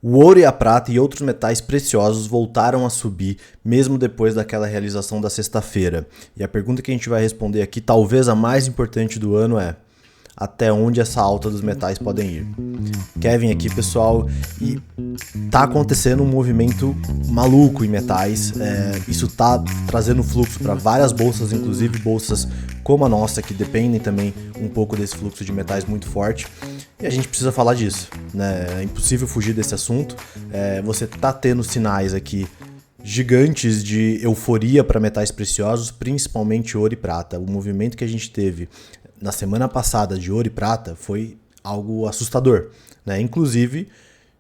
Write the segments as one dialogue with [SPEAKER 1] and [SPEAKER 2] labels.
[SPEAKER 1] O ouro e a prata e outros metais preciosos voltaram a subir, mesmo depois daquela realização da sexta-feira. E a pergunta que a gente vai responder aqui, talvez a mais importante do ano, é: até onde essa alta dos metais podem ir? Kevin aqui, pessoal, e tá acontecendo um movimento maluco em metais. Isso tá trazendo fluxo para várias bolsas, inclusive bolsas como a nossa, que dependem também um pouco desse fluxo de metais muito forte. E a gente precisa falar disso, né? É impossível fugir desse assunto. Você tá tendo sinais aqui gigantes de euforia para metais preciosos, principalmente ouro e prata. O movimento que a gente teve na semana passada de ouro e prata foi algo assustador, né? Inclusive,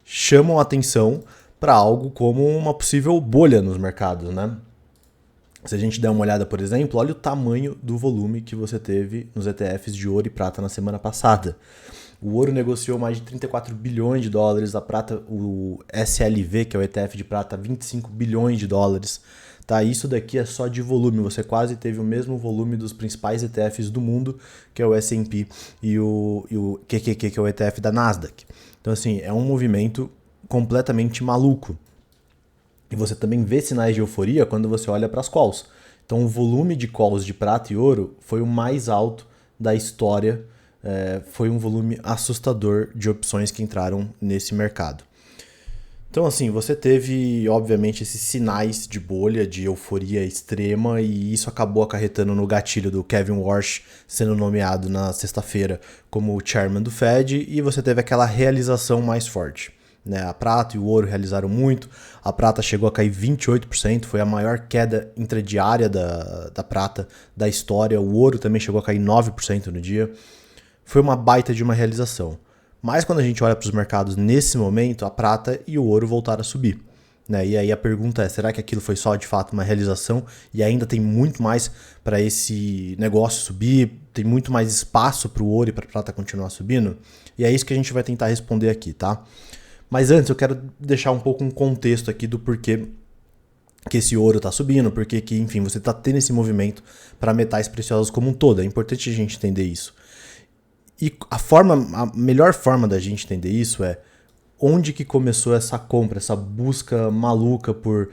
[SPEAKER 1] chamam a atenção para algo como uma possível bolha nos mercados, né? Se a gente der uma olhada, por exemplo, olha o tamanho do volume que você teve nos ETFs de ouro e prata na semana passada. O ouro negociou mais de 34 bilhões de dólares, a prata, o SLV, que é o ETF de prata, 25 bilhões de dólares. Tá, isso daqui é só de volume, você quase teve o mesmo volume dos principais ETFs do mundo, que é o S&P e o QQQ, que é o ETF da Nasdaq. Então, assim, é um movimento completamente maluco. E você também vê sinais de euforia quando você olha para as calls. Então, o volume de calls de prata e ouro foi o mais alto da história. Foi um volume assustador de opções que entraram nesse mercado. Então, assim, você teve, obviamente, esses sinais de bolha, de euforia extrema, e isso acabou acarretando no gatilho do Kevin Warsh sendo nomeado na sexta-feira como o chairman do Fed, e você teve aquela realização mais forte, né? A prata e o ouro realizaram muito, a prata chegou a cair 28%, foi a maior queda intradiária da prata da história, o ouro também chegou a cair 9% no dia, foi uma baita de uma realização. Mas quando a gente olha para os mercados nesse momento, a prata e o ouro voltaram a subir, né? E aí a pergunta é, será que aquilo foi só de fato uma realização e ainda tem muito mais para esse negócio subir, tem muito mais espaço para o ouro e para a prata continuar subindo? E é isso que a gente vai tentar responder aqui, tá? Mas antes eu quero deixar um pouco um contexto aqui do porquê que esse ouro está subindo, porque que, enfim, você está tendo esse movimento para metais preciosos como um todo. É importante a gente entender isso. E a melhor forma da gente entender isso é onde que começou essa compra, essa busca maluca por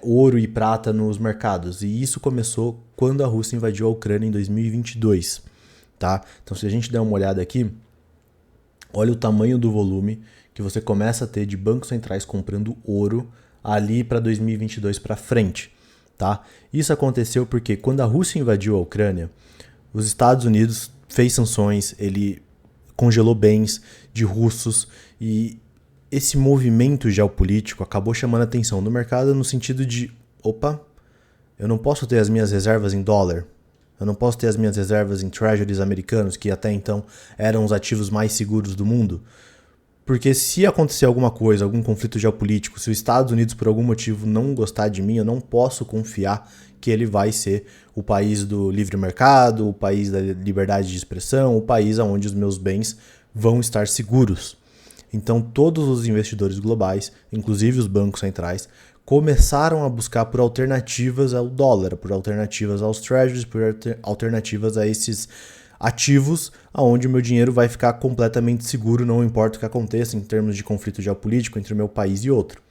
[SPEAKER 1] ouro e prata nos mercados. E isso começou quando a Rússia invadiu a Ucrânia em 2022. Tá? Então, se a gente der uma olhada aqui, olha o tamanho do volume que você começa a ter de bancos centrais comprando ouro ali para 2022 para frente. Tá? Isso aconteceu porque quando a Rússia invadiu a Ucrânia, os Estados Unidos fez sanções, ele congelou bens de russos e esse movimento geopolítico acabou chamando a atenção do mercado no sentido de, opa, eu não posso ter as minhas reservas em dólar, eu não posso ter as minhas reservas em treasuries americanos, que até então eram os ativos mais seguros do mundo, porque se acontecer alguma coisa, algum conflito geopolítico, se os Estados Unidos por algum motivo não gostar de mim, eu não posso confiar que ele vai ser o país do livre mercado, o país da liberdade de expressão, o país onde os meus bens vão estar seguros. Então todos os investidores globais, inclusive os bancos centrais, começaram a buscar por alternativas ao dólar, por alternativas aos treasuries, por alternativas a esses ativos onde o meu dinheiro vai ficar completamente seguro, não importa o que aconteça em termos de conflito geopolítico entre o meu país e outro.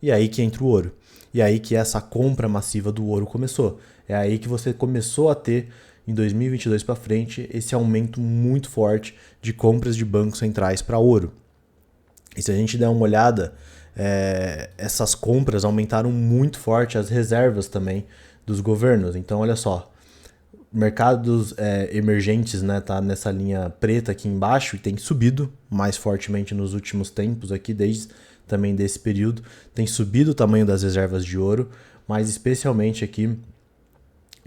[SPEAKER 1] E é aí que entra o ouro. E é aí que essa compra massiva do ouro começou. É aí que você começou a ter, em 2022 para frente, esse aumento muito forte de compras de bancos centrais para ouro. E se a gente der uma olhada, essas compras aumentaram muito forte as reservas também dos governos. Então, olha só, mercados emergentes, né, tá nessa linha preta aqui embaixo e tem subido mais fortemente nos últimos tempos aqui, desde também desse período, tem subido o tamanho das reservas de ouro, mas especialmente aqui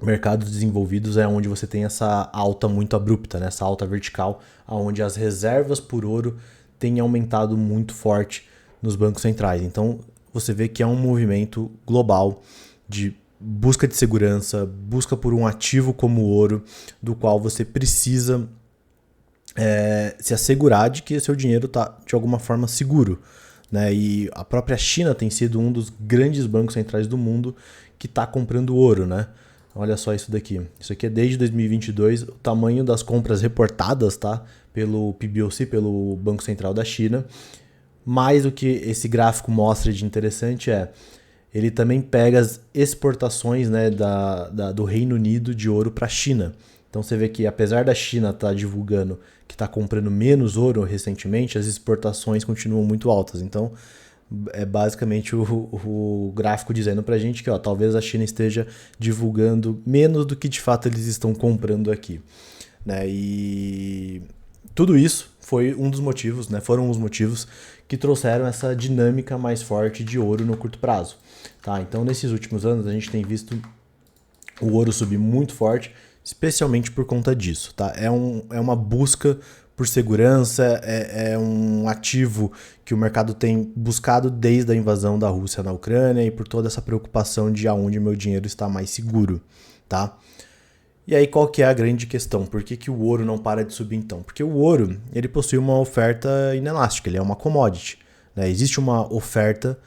[SPEAKER 1] mercados desenvolvidos é onde você tem essa alta muito abrupta, né, essa alta vertical, onde as reservas por ouro têm aumentado muito forte nos bancos centrais. Então você vê que é um movimento global de busca de segurança, busca por um ativo como o ouro, do qual você precisa se assegurar de que seu dinheiro está de alguma forma seguro. Né? E a própria China tem sido um dos grandes bancos centrais do mundo que está comprando ouro. Né? Olha só isso daqui. Isso aqui é desde 2022, o tamanho das compras reportadas, tá? Pelo PBOC, pelo Banco Central da China. Mas o que esse gráfico mostra de interessante ele também pega as exportações, né, do Reino Unido de ouro para a China. Então você vê que apesar da China estar divulgando que está comprando menos ouro recentemente, as exportações continuam muito altas. Então é basicamente o gráfico dizendo para a gente que talvez a China esteja divulgando menos do que de fato eles estão comprando aqui. Né? E tudo isso foi um dos motivos, né? Foram os motivos que trouxeram essa dinâmica mais forte de ouro no curto prazo. Tá? Então, nesses últimos anos, a gente tem visto o ouro subir muito forte, especialmente por conta disso. Tá? É uma busca por segurança, é um ativo que o mercado tem buscado desde a invasão da Rússia na Ucrânia e por toda essa preocupação de aonde meu dinheiro está mais seguro. Tá? E aí qual que é a grande questão? Por que o ouro não para de subir então? Porque o ouro ele possui uma oferta inelástica, ele é uma commodity. Né? Existe uma oferta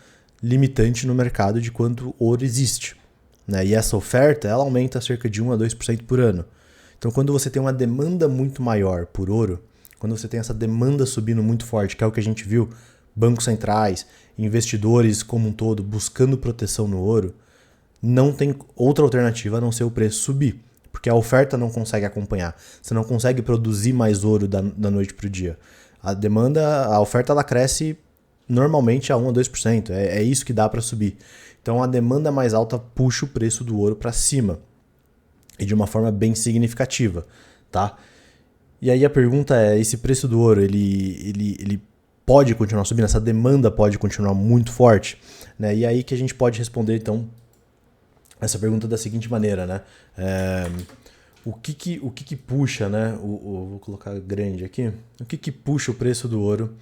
[SPEAKER 1] limitante no mercado de quanto ouro existe. Né? E essa oferta ela aumenta cerca de 1 a 2% por ano. Então quando você tem uma demanda muito maior por ouro, quando você tem essa demanda subindo muito forte, que é o que a gente viu, bancos centrais, investidores como um todo buscando proteção no ouro, não tem outra alternativa a não ser o preço subir. Porque a oferta não consegue acompanhar. Você não consegue produzir mais ouro da noite para o dia. A oferta ela cresce normalmente a 1 a 2%. É isso que dá para subir. Então a demanda mais alta puxa o preço do ouro para cima. E de uma forma bem significativa. Tá? E aí a pergunta é, esse preço do ouro, ele pode continuar subindo? Essa demanda pode continuar muito forte? Né? E aí que a gente pode responder, então, essa pergunta da seguinte maneira, né? O que puxa, né? Vou colocar grande aqui. O que puxa o preço do ouro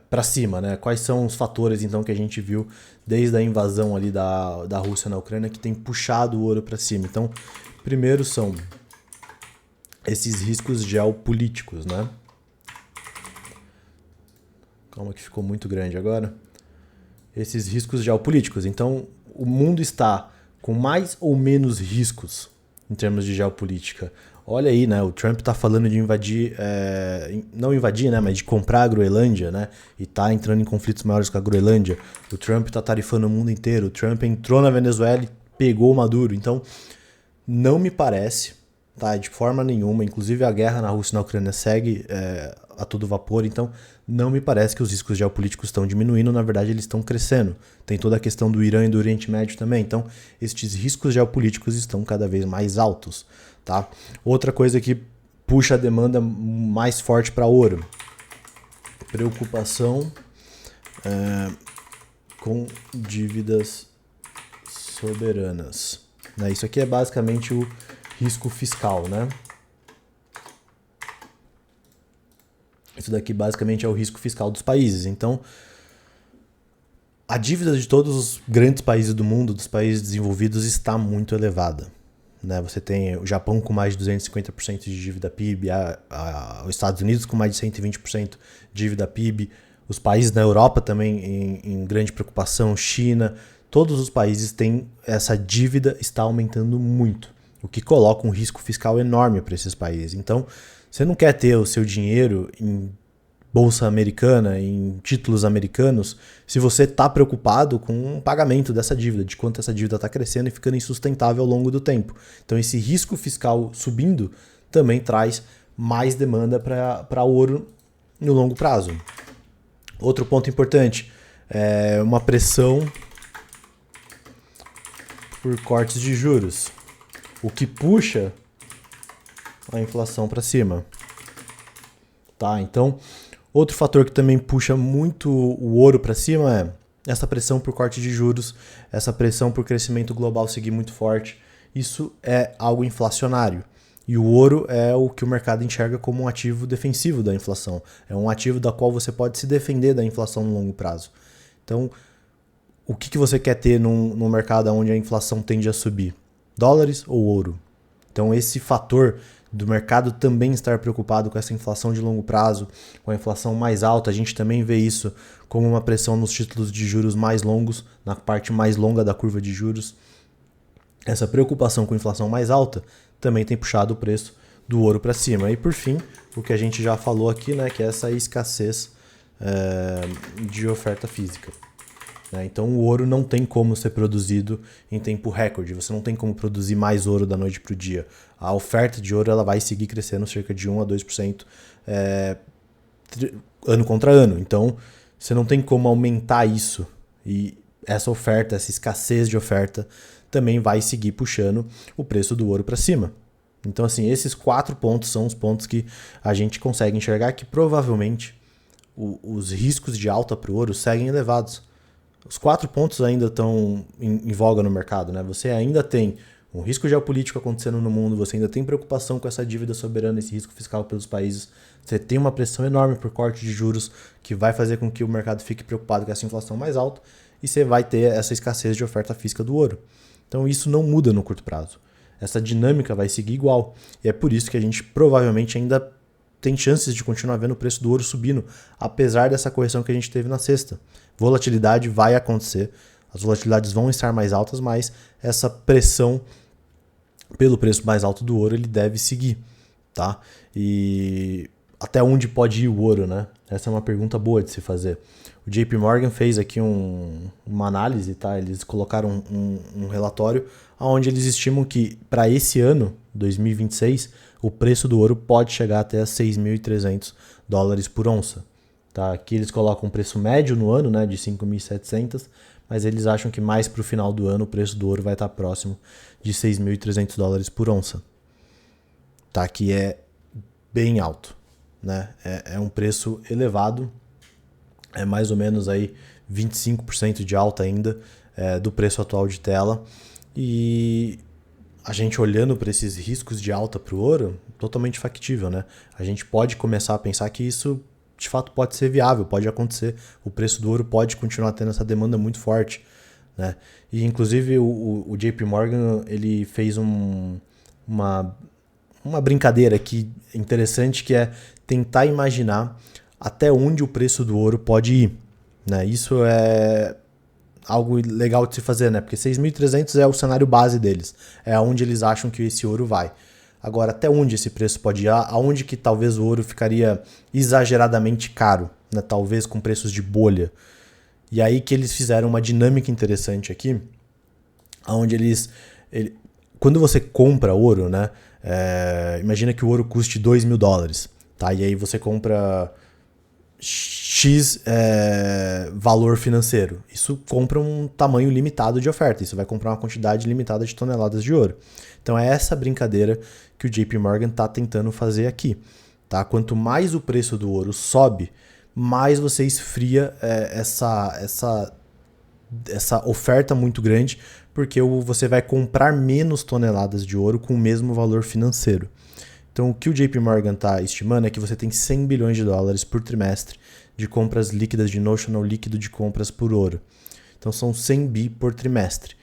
[SPEAKER 1] para cima, né? Quais são os fatores, então, que a gente viu desde a invasão ali da Rússia na Ucrânia que tem puxado o ouro para cima? Então, primeiro são esses riscos geopolíticos, né? Calma que ficou muito grande agora. Esses riscos geopolíticos. Então, o mundo está com mais ou menos riscos em termos de geopolítica. Olha aí, né? O Trump está falando de invadir, não invadir, né? Mas de comprar a Groenlândia, né? E está entrando em conflitos maiores com a Groenlândia. O Trump está tarifando o mundo inteiro. O Trump entrou na Venezuela e pegou o Maduro. Então, não me parece, tá? De forma nenhuma. Inclusive, a guerra na Rússia e na Ucrânia segue a todo vapor. Então, não me parece que os riscos geopolíticos estão diminuindo, na verdade eles estão crescendo. Tem toda a questão do Irã e do Oriente Médio também, então estes riscos geopolíticos estão cada vez mais altos. Tá? Outra coisa que puxa a demanda mais forte para ouro, preocupação com dívidas soberanas. Né? Isso aqui é basicamente o risco fiscal, né? Isso daqui basicamente é o risco fiscal dos países. Então, a dívida de todos os grandes países do mundo, dos países desenvolvidos, está muito elevada. Né? Você tem o Japão com mais de 250% de dívida PIB, os Estados Unidos com mais de 120% de dívida PIB, os países da Europa também em grande preocupação, China, todos os países têm essa dívida está aumentando muito, o que coloca um risco fiscal enorme para esses países. Então, você não quer ter o seu dinheiro em bolsa americana, em títulos americanos, se você está preocupado com o pagamento dessa dívida, de quanto essa dívida está crescendo e ficando insustentável ao longo do tempo. Então esse risco fiscal subindo também traz mais demanda para ouro no longo prazo. Outro ponto importante é uma pressão por cortes de juros, o que puxa a inflação para cima. Tá? Então, outro fator que também puxa muito o ouro para cima é essa pressão por corte de juros, essa pressão por crescimento global seguir muito forte. Isso é algo inflacionário. E o ouro é o que o mercado enxerga como um ativo defensivo da inflação. É um ativo da qual você pode se defender da inflação no longo prazo. Então, o que você quer ter num mercado onde a inflação tende a subir? Dólares ou ouro? Então, esse fator do mercado também estar preocupado com essa inflação de longo prazo, com a inflação mais alta, a gente também vê isso como uma pressão nos títulos de juros mais longos, na parte mais longa da curva de juros. Essa preocupação com a inflação mais alta também tem puxado o preço do ouro para cima. E por fim, o que a gente já falou aqui, né, que é essa escassez de oferta física. Né? Então o ouro não tem como ser produzido em tempo recorde, você não tem como produzir mais ouro da noite para o dia. A oferta de ouro ela vai seguir crescendo cerca de 1 a 2% ano contra ano. Então você não tem como aumentar isso. E essa oferta, essa escassez de oferta também vai seguir puxando o preço do ouro para cima. Então, assim, esses 4 pontos são os pontos que a gente consegue enxergar que provavelmente os riscos de alta para o ouro seguem elevados. Os 4 pontos ainda estão em voga no mercado, né? Você ainda tem um risco geopolítico acontecendo no mundo, você ainda tem preocupação com essa dívida soberana, esse risco fiscal pelos países, você tem uma pressão enorme por corte de juros que vai fazer com que o mercado fique preocupado com essa inflação mais alta e você vai ter essa escassez de oferta física do ouro. Então isso não muda no curto prazo. Essa dinâmica vai seguir igual. E é por isso que a gente provavelmente ainda tem chances de continuar vendo o preço do ouro subindo, apesar dessa correção que a gente teve na sexta. Volatilidade vai acontecer, as volatilidades vão estar mais altas, mas essa pressão pelo preço mais alto do ouro ele deve seguir, tá? E até onde pode ir o ouro, né? Essa é uma pergunta boa de se fazer. O JP Morgan fez aqui uma análise, tá? Eles colocaram um relatório onde eles estimam que para esse ano, 2026, o preço do ouro pode chegar até $6.300 por onça. Tá? Aqui eles colocam um preço médio no ano, né, de 5.700, mas eles acham que mais para o final do ano o preço do ouro vai estar próximo de $6.300 por onça. Tá? Que é bem alto. Né? É um preço elevado, é mais ou menos aí 25% de alta ainda do preço atual de tela. E a gente olhando para esses riscos de alta para o ouro, totalmente factível, né? A gente pode começar a pensar que isso de fato pode ser viável, pode acontecer. O preço do ouro pode continuar tendo essa demanda muito forte, né? E inclusive o JP Morgan ele fez uma brincadeira aqui interessante, que é tentar imaginar até onde o preço do ouro pode ir, né? Isso é algo legal de se fazer, né? Porque 6.300 é o cenário base deles, é aonde eles acham que esse ouro vai. Agora, até onde esse preço pode ir? Aonde que talvez o ouro ficaria exageradamente caro, né? Talvez com preços de bolha. E aí que eles fizeram uma dinâmica interessante aqui, onde quando você compra ouro, né? Imagina que o ouro custe $2.000, tá? E aí você compra X valor financeiro. Isso compra um tamanho limitado de oferta. Isso vai comprar uma quantidade limitada de toneladas de ouro. Então é essa brincadeira que o JP Morgan está tentando fazer aqui. Tá? Quanto mais o preço do ouro sobe, mais você esfria essa oferta muito grande, porque você vai comprar menos toneladas de ouro com o mesmo valor financeiro. Então o que o JP Morgan está estimando é que você tem $100 bilhões por trimestre de compras líquidas, de notional líquido de compras por ouro. Então são 100 bi por trimestre.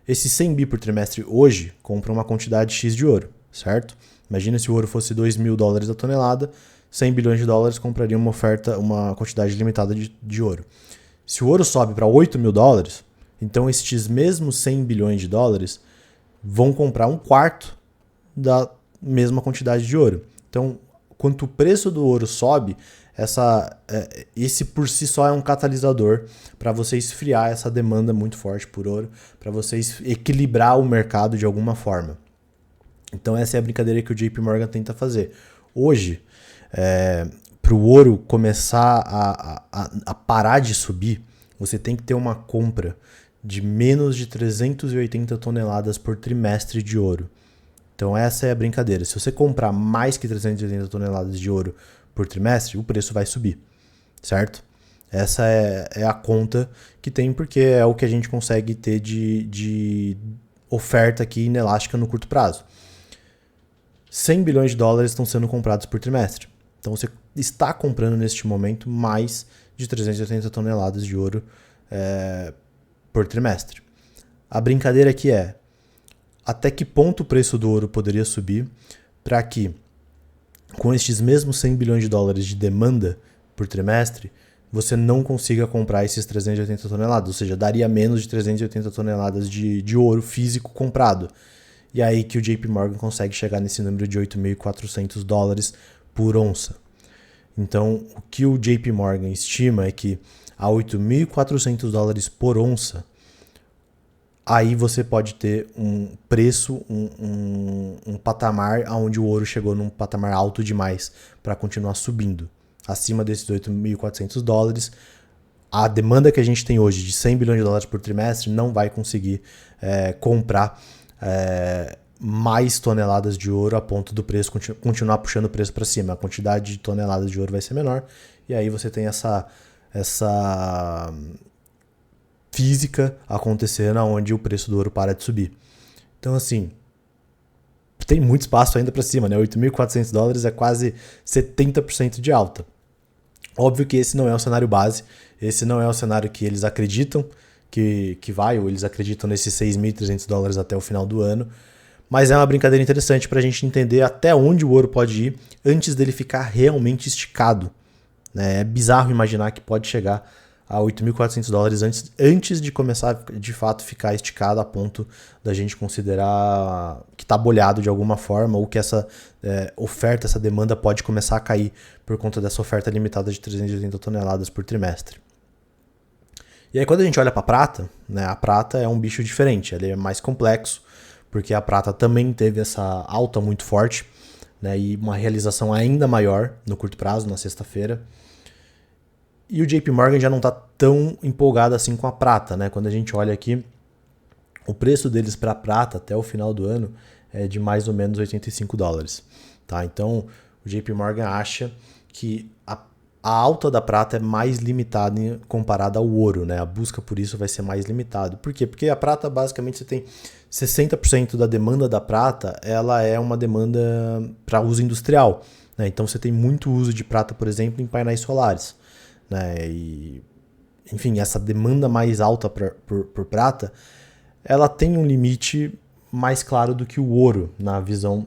[SPEAKER 1] Esses 100 bi por trimestre hoje compram uma quantidade X de ouro, certo? Imagina se o ouro fosse $2.000 a tonelada, 100 bilhões de dólares compraria uma quantidade limitada de ouro. Se o ouro sobe para $8.000, então estes mesmos 100 bilhões de dólares vão comprar um quarto da mesma quantidade de ouro. Então, quanto o preço do ouro sobe, esse por si só é um catalisador para você esfriar essa demanda muito forte por ouro, para você equilibrar o mercado de alguma forma. Então essa é a brincadeira que o JP Morgan tenta fazer. Hoje, para o ouro começar a parar de subir, você tem que ter uma compra de menos de 380 toneladas por trimestre de ouro. Então essa é a brincadeira. Se você comprar mais que 380 toneladas de ouro por trimestre, o preço vai subir, certo? Essa é a conta que tem, porque é o que a gente consegue ter de oferta aqui inelástica no curto prazo. 100 bilhões de dólares estão sendo comprados por trimestre. Então você está comprando neste momento mais de 380 toneladas de ouro por trimestre. A brincadeira aqui é até que ponto o preço do ouro poderia subir para que, com estes mesmos 100 bilhões de dólares de demanda por trimestre, você não consiga comprar esses 380 toneladas, ou seja, daria menos de 380 toneladas de ouro físico comprado. E aí que o JP Morgan consegue chegar nesse número de $8.400 por onça. Então, o que o JP Morgan estima é que a $8.400 por onça, aí você pode ter um preço, um patamar onde o ouro chegou num patamar alto demais para continuar subindo. Acima desses $8.400, a demanda que a gente tem hoje de $100 bilhões por trimestre não vai conseguir comprar mais toneladas de ouro a ponto do preço continuar puxando o preço para cima. A quantidade de toneladas de ouro vai ser menor e aí você tem essa física acontecendo onde o preço do ouro para de subir. Então, assim, tem muito espaço ainda para cima, né? $8.400 é quase 70% de alta. Óbvio que esse não é o cenário base, esse não é o cenário que eles acreditam que vai, ou eles acreditam nesses $6.300 até o final do ano, mas é uma brincadeira interessante para a gente entender até onde o ouro pode ir antes dele ficar realmente esticado. É bizarro imaginar que pode chegar a $8.400 antes de começar de fato ficar esticado a ponto da gente considerar que está bolhado de alguma forma ou que essa oferta, essa demanda pode começar a cair por conta dessa oferta limitada de 380 toneladas por trimestre. E aí quando a gente olha para a prata, né, a prata é um bicho diferente, ele é mais complexo, porque a prata também teve essa alta muito forte, né, e uma realização ainda maior no curto prazo, na sexta-feira. E o JP Morgan já não está tão empolgado assim com a prata, né? Quando a gente olha aqui, o preço deles para a prata até o final do ano é de mais ou menos $85. Tá? Então, o JP Morgan acha que a alta da prata é mais limitada comparada ao ouro, né? A busca por isso vai ser mais limitada. Por quê? Porque a prata, basicamente, você tem 60% da demanda da prata, ela é uma demanda para uso industrial, né? Então, você tem muito uso de prata, por exemplo, em painéis solares. Né? E, enfim, essa demanda mais alta por prata, ela tem um limite mais claro do que o ouro, na visão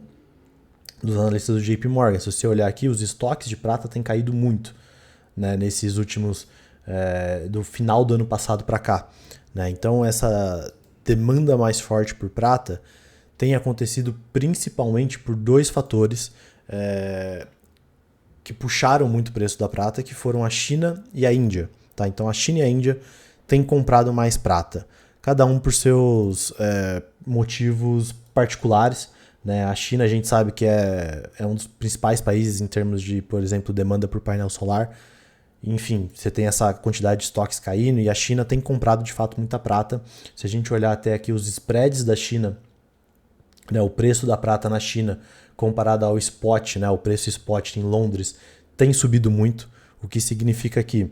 [SPEAKER 1] dos analistas do JP Morgan. Se você olhar aqui, os estoques de prata têm caído muito, né, nesses últimos, do final do ano passado para cá. Né? Então, essa demanda mais forte por prata tem acontecido principalmente por dois fatores que puxaram muito o preço da prata, que foram a China e a Índia. Tá? Então a China e a Índia têm comprado mais prata, cada um por seus motivos particulares. Né? A China a gente sabe que é um dos principais países em termos de, por exemplo, demanda por painel solar. Enfim, você tem essa quantidade de estoques caindo e a China tem comprado de fato muita prata. Se a gente olhar até aqui os spreads da China, né, o preço da prata na China comparado ao spot, né, o preço spot em Londres, tem subido muito, o que significa que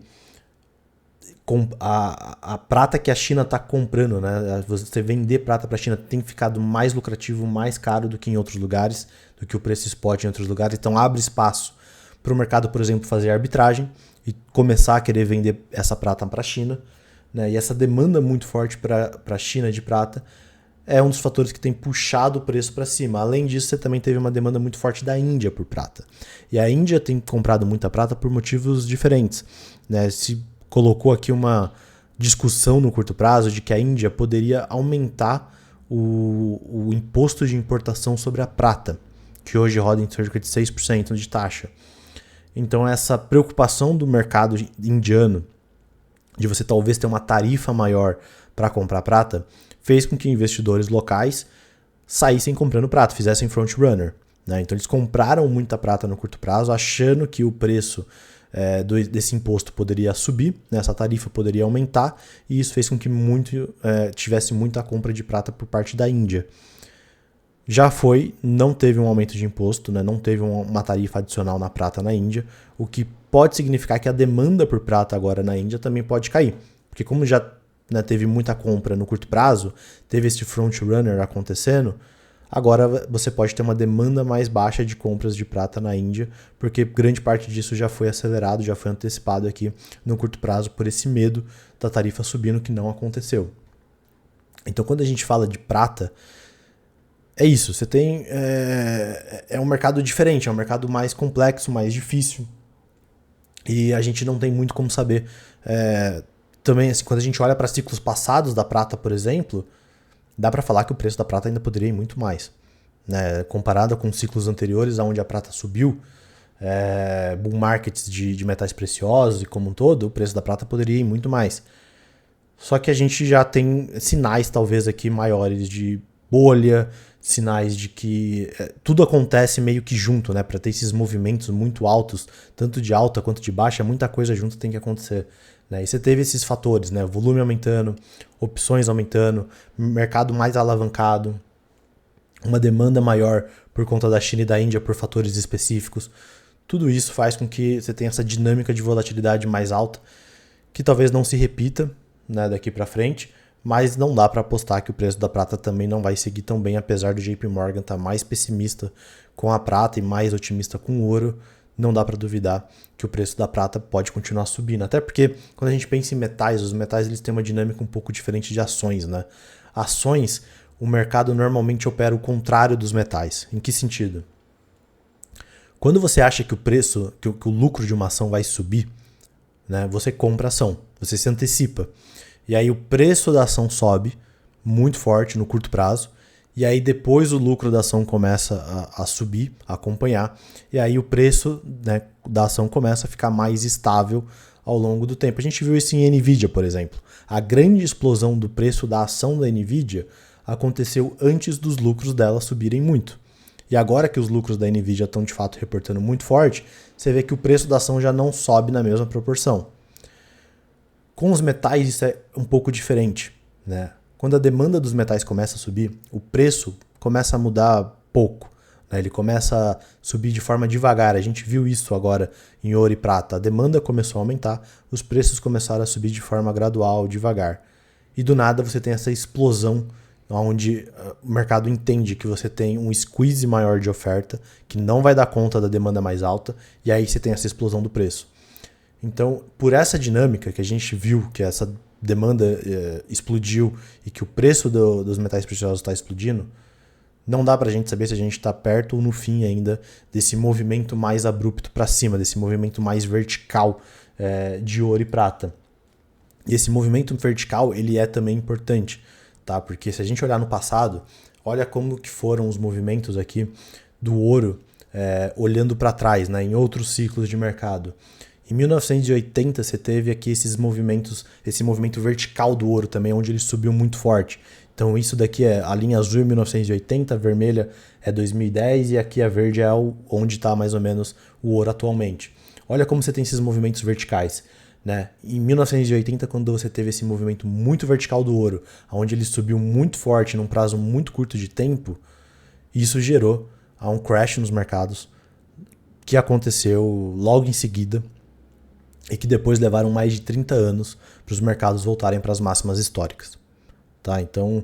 [SPEAKER 1] a prata que a China está comprando, né, você vender prata para a China tem ficado mais lucrativo, mais caro do que em outros lugares, do que o preço spot em outros lugares. Então abre espaço para o mercado, por exemplo, fazer arbitragem e começar a querer vender essa prata para a China. Né, e essa demanda muito forte para a China de prata é um dos fatores que tem puxado o preço para cima. Além disso, você também teve uma demanda muito forte da Índia por prata. E a Índia tem comprado muita prata por motivos diferentes. Né? Se colocou aqui uma discussão no curto prazo de que a Índia poderia aumentar o imposto de importação sobre a prata, que hoje roda em cerca de 6% de taxa. Então essa preocupação do mercado indiano de você talvez ter uma tarifa maior para comprar prata fez com que investidores locais saíssem comprando prata, fizessem front runner. Né? Então eles compraram muita prata no curto prazo, achando que o preço desse imposto poderia subir, né? Essa tarifa poderia aumentar, e isso fez com que tivesse muita compra de prata por parte da Índia. Não teve um aumento de imposto, né? Não teve uma tarifa adicional na prata na Índia, o que pode significar que a demanda por prata agora na Índia também pode cair, porque como já teve muita compra no curto prazo, teve esse front runner acontecendo, agora você pode ter uma demanda mais baixa de compras de prata na Índia, porque grande parte disso já foi acelerado, já foi antecipado aqui no curto prazo por esse medo da tarifa subindo que não aconteceu. Então quando a gente fala de prata, é isso, você tem um mercado diferente, é um mercado mais complexo, mais difícil, e a gente não tem muito como saber. Também, assim, quando a gente olha para ciclos passados da prata, por exemplo, dá para falar que o preço da prata ainda poderia ir muito mais. Né? Comparado com ciclos anteriores, onde a prata subiu, bull markets de metais preciosos e como um todo, o preço da prata poderia ir muito mais. Só que a gente já tem sinais talvez aqui maiores de bolha, sinais de que tudo acontece meio que junto, né? Para ter esses movimentos muito altos, tanto de alta quanto de baixa, muita coisa junto tem que acontecer, né? E você teve esses fatores, né? Volume aumentando, opções aumentando, mercado mais alavancado, uma demanda maior por conta da China e da Índia por fatores específicos. Tudo isso faz com que você tenha essa dinâmica de volatilidade mais alta, que talvez não se repita, né, daqui para frente, mas não dá para apostar que o preço da prata também não vai seguir tão bem, apesar do JP Morgan estar mais pessimista com a prata e mais otimista com o ouro. Não dá para duvidar que o preço da prata pode continuar subindo, até porque quando a gente pensa em metais, os metais eles têm uma dinâmica um pouco diferente de ações, né? Ações, o mercado normalmente opera o contrário dos metais. Em que sentido? Quando você acha que o preço, que o lucro de uma ação vai subir, né, você compra a ação, você se antecipa. E aí o preço da ação sobe muito forte no curto prazo. E aí depois o lucro da ação começa a subir, a acompanhar. E aí o preço, né, da ação começa a ficar mais estável ao longo do tempo. A gente viu isso em Nvidia, por exemplo. A grande explosão do preço da ação da Nvidia aconteceu antes dos lucros dela subirem muito. E agora que os lucros da Nvidia estão de fato reportando muito forte, você vê que o preço da ação já não sobe na mesma proporção. Com os metais isso é um pouco diferente, né? Quando a demanda dos metais começa a subir, o preço começa a mudar pouco, né? Ele começa a subir de forma devagar. A gente viu isso agora em ouro e prata. A demanda começou a aumentar, os preços começaram a subir de forma gradual, devagar. E do nada você tem essa explosão onde o mercado entende que você tem um squeeze maior de oferta, que não vai dar conta da demanda mais alta, e aí você tem essa explosão do preço. Então, por essa dinâmica que a gente viu, que essa demanda explodiu e que o preço dos metais preciosos está explodindo, não dá para a gente saber se a gente está perto ou no fim ainda desse movimento mais abrupto para cima, desse movimento mais vertical de ouro e prata. E esse movimento vertical ele é também importante, tá? Porque se a gente olhar no passado, olha como que foram os movimentos aqui do ouro olhando para trás, né, em outros ciclos de mercado. Em 1980 você teve aqui esses movimentos, esse movimento vertical do ouro também, onde ele subiu muito forte. Então isso daqui a linha azul é 1980, a vermelha é 2010 e aqui a verde é onde está mais ou menos o ouro atualmente. Olha como você tem esses movimentos verticais, né? Em 1980, quando você teve esse movimento muito vertical do ouro, onde ele subiu muito forte num prazo muito curto de tempo, isso gerou um crash nos mercados que aconteceu logo em seguida, e que depois levaram mais de 30 anos para os mercados voltarem para as máximas históricas. Tá? Então,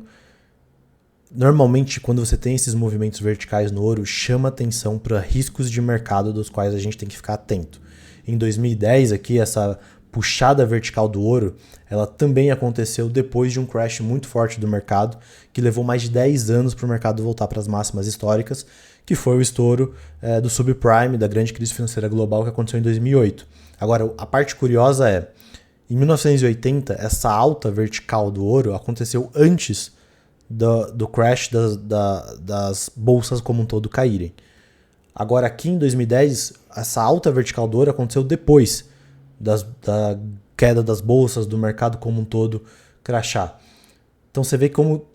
[SPEAKER 1] normalmente, quando você tem esses movimentos verticais no ouro, chama atenção para riscos de mercado dos quais a gente tem que ficar atento. Em 2010, aqui, essa puxada vertical do ouro, ela também aconteceu depois de um crash muito forte do mercado, que levou mais de 10 anos para o mercado voltar para as máximas históricas, que foi o estouro do subprime, da grande crise financeira global que aconteceu em 2008. Agora, a parte curiosa é, em 1980, essa alta vertical do ouro aconteceu antes do crash das bolsas como um todo caírem. Agora, aqui em 2010, essa alta vertical do ouro aconteceu depois da queda das bolsas, do mercado como um todo crashar. Então você vê como,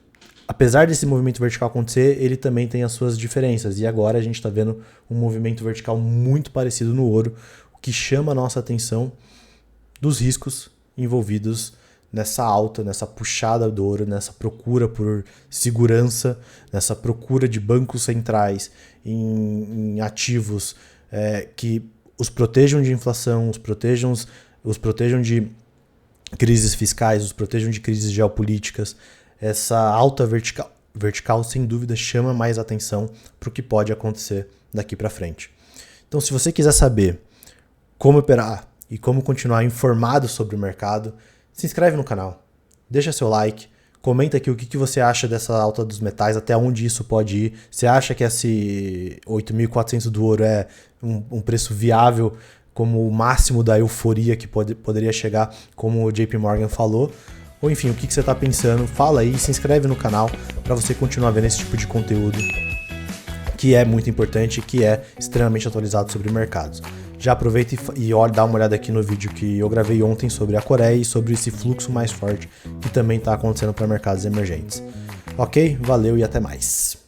[SPEAKER 1] apesar desse movimento vertical acontecer, ele também tem as suas diferenças. E agora a gente está vendo um movimento vertical muito parecido no ouro, que chama a nossa atenção dos riscos envolvidos nessa alta, nessa puxada do ouro, nessa procura por segurança, nessa procura de bancos centrais em ativos que os protejam de inflação, os protejam de crises fiscais, os protejam de crises geopolíticas. Essa alta vertical sem dúvida chama mais atenção para o que pode acontecer daqui para frente. Então, se você quiser saber como operar e como continuar informado sobre o mercado, se inscreve no canal, deixa seu like, comenta aqui o que você acha dessa alta dos metais, até onde isso pode ir. Você acha que esse 8.400 do ouro é um preço viável como o máximo da euforia que poderia chegar, como o JP Morgan falou? Ou enfim, o que você está pensando? Fala aí, se inscreve no canal para você continuar vendo esse tipo de conteúdo que é muito importante e que é extremamente atualizado sobre mercados. Já aproveita e olha, dá uma olhada aqui no vídeo que eu gravei ontem sobre a Coreia e sobre esse fluxo mais forte que também está acontecendo para mercados emergentes. Ok? Valeu e até mais.